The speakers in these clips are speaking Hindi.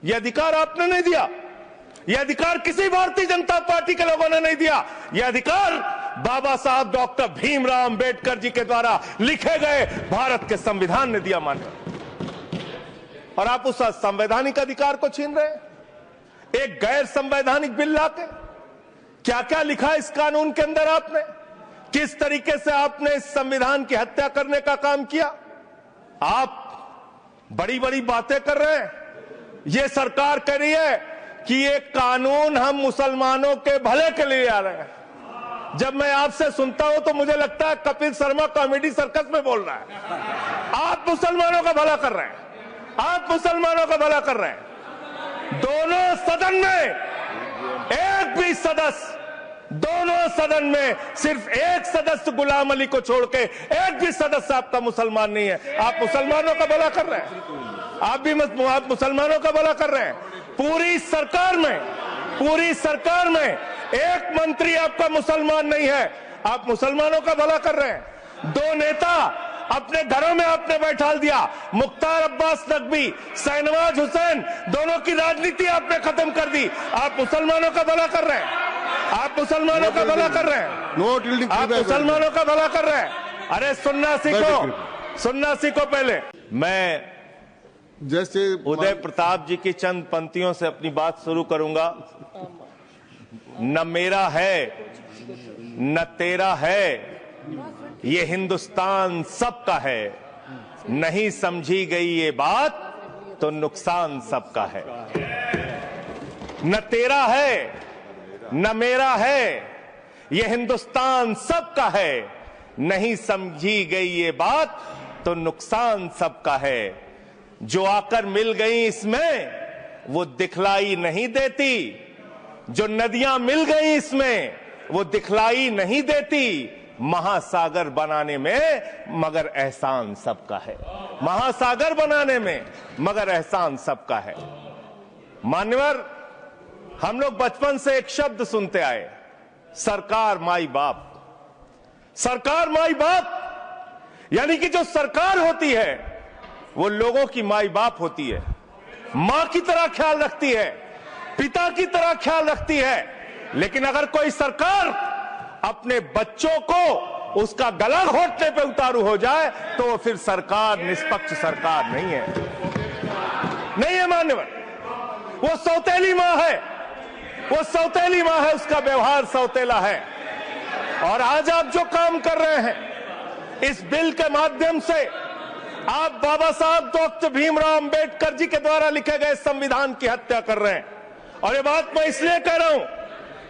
यह अधिकार आपने नहीं दिया। यह अधिकार किसी भारतीय जनता पार्टी के लोगों ने नहीं दिया। यह अधिकार बाबा साहब डॉक्टर भीमराव अंबेडकर जी के द्वारा लिखे गए भारत के संविधान ने दिया मानकर, और आप उस संवैधानिक अधिकार को छीन रहे हैं एक गैर संवैधानिक बिल लाके। क्या क्या लिखा इस कानून के अंदर आपने, किस तरीके से आपने इस संविधान की हत्या करने का काम किया। आप बड़ी बड़ी बातें कर रहे हैं। यह सरकार कह रही है कि ये कानून हम मुसलमानों के भले के लिए आ रहे हैं। जब मैं आपसे सुनता हूं तो मुझे लगता है कपिल शर्मा कॉमेडी सर्कस में बोल रहा है। आप मुसलमानों का भला कर रहे हैं, आप मुसलमानों का भला कर रहे हैं। दोनों सदन में एक भी सदस्य, दोनों सदन में सिर्फ एक सदस्य गुलाम अली को छोड़ के एक भी सदस्य आपका मुसलमान नहीं है। आप मुसलमानों का भला कर रहे हैं, आप मुसलमानों का भला कर रहे हैं। पूरी सरकार में एक मंत्री आपका मुसलमान नहीं है, आप मुसलमानों का भला कर रहे हैं। दो नेता अपने घरों में आपने बैठा दिया, मुख्तार अब्बास नकवी, शाहनवाज हुसैन, दोनों की राजनीति आपने खत्म कर दी। आप मुसलमानों का भला कर रहे हैं, आप मुसलमानों का भला कर रहे हैं, आप मुसलमानों का भला कर रहे हैं। अरे सुनना सीखो पहले। मैं जैसे उदय प्रताप जी की चंद पंक्तियों से अपनी बात शुरू करूंगा। न मेरा है न तेरा है, ये हिंदुस्तान सबका है। नहीं समझी गई ये बात तो नुकसान सबका है। न तेरा है न मेरा है, ये हिंदुस्तान सबका है। नहीं समझी गई ये बात तो नुकसान सबका है। जो आकर मिल गई इसमें वो दिखलाई नहीं देती, जो नदियां मिल गई इसमें वो दिखलाई नहीं देती। महासागर बनाने में मगर एहसान सबका है, महासागर बनाने में मगर एहसान सबका है। मान्यवर, हम लोग बचपन से एक शब्द सुनते आए, सरकार माई बाप। सरकार माई बाप यानी कि जो सरकार होती है वो लोगों की माई बाप होती है, मां की तरह ख्याल रखती है, पिता की तरह ख्याल रखती है। लेकिन अगर कोई सरकार अपने बच्चों को उसका गला घोटने पे उतारू हो जाए तो वो फिर सरकार निष्पक्ष सरकार नहीं है मान्यवर। वो सौतेली मां है, वो सौतेली मां है, उसका व्यवहार सौतेला है। और आज आप जो काम कर रहे हैं इस बिल के माध्यम से, आप बाबा साहब डॉक्टर भीमराव अंबेडकर जी के द्वारा लिखे गए संविधान की हत्या कर रहे हैं। और ये बात मैं इसलिए कह रहा हूं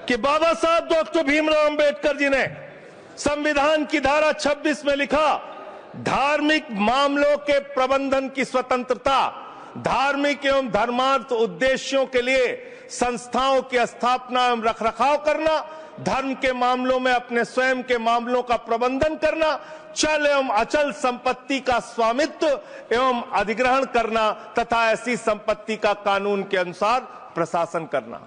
कि बाबा साहब डॉक्टर भीमराव अंबेडकर जी ने संविधान की धारा 26 में लिखा, धार्मिक मामलों के प्रबंधन की स्वतंत्रता, धार्मिक एवं धर्मार्थ उद्देश्यों के लिए संस्थाओं की स्थापना एवं रखरखाव करना, धर्म के मामलों में अपने स्वयं के मामलों का प्रबंधन करना, चल एवं अचल संपत्ति का स्वामित्व एवं अधिग्रहण करना तथा ऐसी संपत्ति का कानून के अनुसार प्रशासन करना।